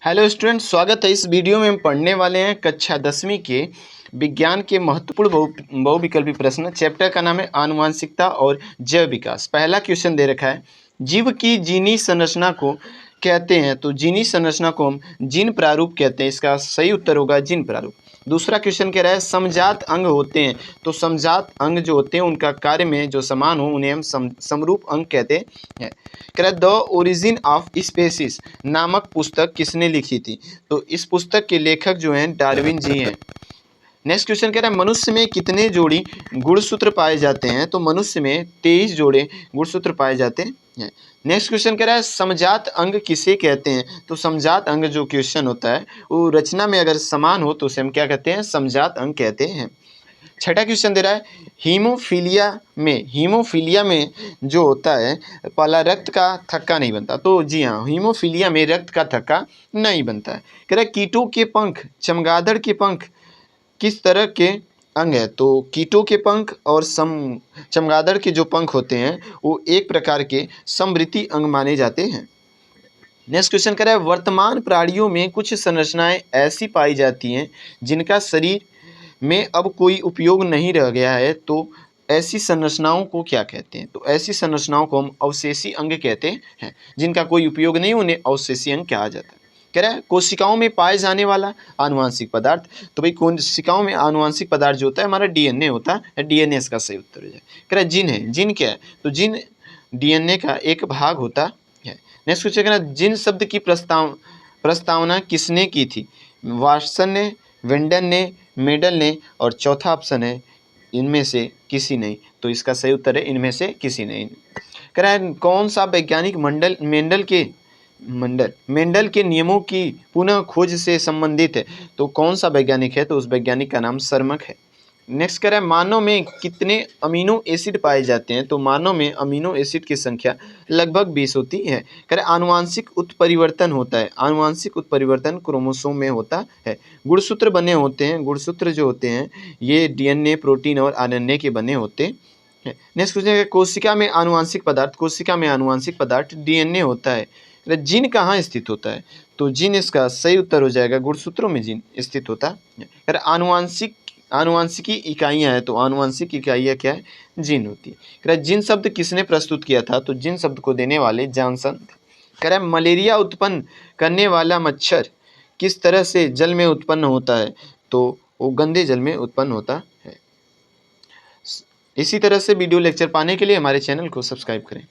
Hello student, स्वागत है। इस वीडियो में हम पढ़ने वाले हैं कक्षा 10वीं के विज्ञान के महत्वपूर्ण बहुविकल्पी प्रश्न। चैप्टर का नाम है आनुवंशिकता और जैव विकास। पहला क्वेश्चन दे रखा है, जीव की जीनी संरचना को कहते हैं। तो जीनी संरचना को हम जीन प्रारूप कहते हैं। इसका सही उत्तर होगा जीन प्रारूप। दूसरा क्वेश्चन कह रहा है, समजात अंग होते हैं। तो समजात अंग जो होते हैं उनका कार्य में जो समान हो उन्हें हम समरूप अंग कहते हैं। कह रहा है, द ओरिजिन ऑफ स्पेसिस नामक पुस्तक किसने लिखी थी। तो इस पुस्तक के लेखक जो हैं डार्विन जी हैं। नेक्स्ट क्वेश्चन कह रहा है, मनुष्य में कितने जोड़ी गुणसूत्र पाए जाते हैं। तो मनुष्य में 23 जोड़े गुणसूत्र पाए जाते हैं। नेक्स्ट क्वेश्चन कह रहा है, समजात अंग किसे कहते हैं। तो समजात अंग जो क्वेश्चन होता है वो रचना में अगर समान हो तो उसे हम क्या कहते हैं, समजात अंग कहते हैं। छठा क्वेश्चन दे रहा है, हीमोफीलिया में जो होता है पहला रक्त का थक्का नहीं बनता। तो जी हाँ, हीमोफीलिया में रक्त का थक्का नहीं बनता है। कह रहा है, कीटों के पंख, चमगादड़ के पंख किस तरह के अंग है। तो कीटों के पंख और चमगादड़ के जो पंख होते हैं वो एक प्रकार के समवृत्ति अंग माने जाते हैं। नेक्स्ट क्वेश्चन कर रहा है, वर्तमान प्राणियों में कुछ संरचनाएं ऐसी पाई जाती हैं जिनका शरीर में अब कोई उपयोग नहीं रह गया है। तो ऐसी संरचनाओं को क्या कहते हैं। तो ऐसी संरचनाओं को हम अवशेषी अंग कहते हैं। जिनका कोई उपयोग नहीं उन्हें अवशेषी अंग कहा जाता है। कह रहा है, कोशिकाओं में पाए जाने वाला आनुवांशिक पदार्थ। तो भाई कोशिकाओं में आनुवांशिक पदार्थ जो होता है हमारा डीएनए होता है। डीएनए इसका सही उत्तर हो जाए। कह रहा है, जीन है। जीन क्या है। तो जीन डीएनए का एक भाग होता है। नेक्स्ट क्वेश्चन कह रहा है, जीन शब्द की प्रस्तावना किसने की थी। वाटसन ने, वेंडन ने, मेडल ने, और चौथा ऑप्शन है इनमें से किसी नहीं। तो इसका सही उत्तर है इनमें से किसी नहीं। कह रहा है, कौन सा वैज्ञानिक मेंडल के नियमों की पुनः खोज से संबंधित है। तो कौन सा वैज्ञानिक है। तो उस वैज्ञानिक का नाम शर्मक है। नेक्स्ट कह रहा है, मानव में कितने अमीनो एसिड पाए जाते हैं। तो मानव में अमीनो एसिड की संख्या लगभग 20 होती है। कह रहा है, आनुवांशिक उत्परिवर्तन होता है। आनुवांशिक उत्परिवर्तन क्रोमोसोम में होता है। गुणसूत्र बने होते हैं। गुणसूत्र जो होते हैं ये डीएनए, प्रोटीन और आरएनए के बने होते हैं। नेक्स्ट क्वेश्चन है, कोशिका में आनुवांशिक पदार्थ डीएनए होता है। जीन कहाँ स्थित होता है। तो जीन इसका सही उत्तर हो जाएगा गुणसूत्रों में जीन स्थित होता है। आनुवांशिकी इकाइयाँ हैं। तो आनुवांशिक इकाइयाँ क्या है, जीन होती है। जीन शब्द किसने प्रस्तुत किया था। तो जीन शब्द को देने वाले जॉनसन थे। कह रहा है, मलेरिया उत्पन्न करने वाला मच्छर किस तरह से जल में उत्पन्न होता है। तो वो गंदे जल में उत्पन्न होता है। इसी तरह से वीडियो लेक्चर पाने के लिए हमारे चैनल को सब्सक्राइब करें।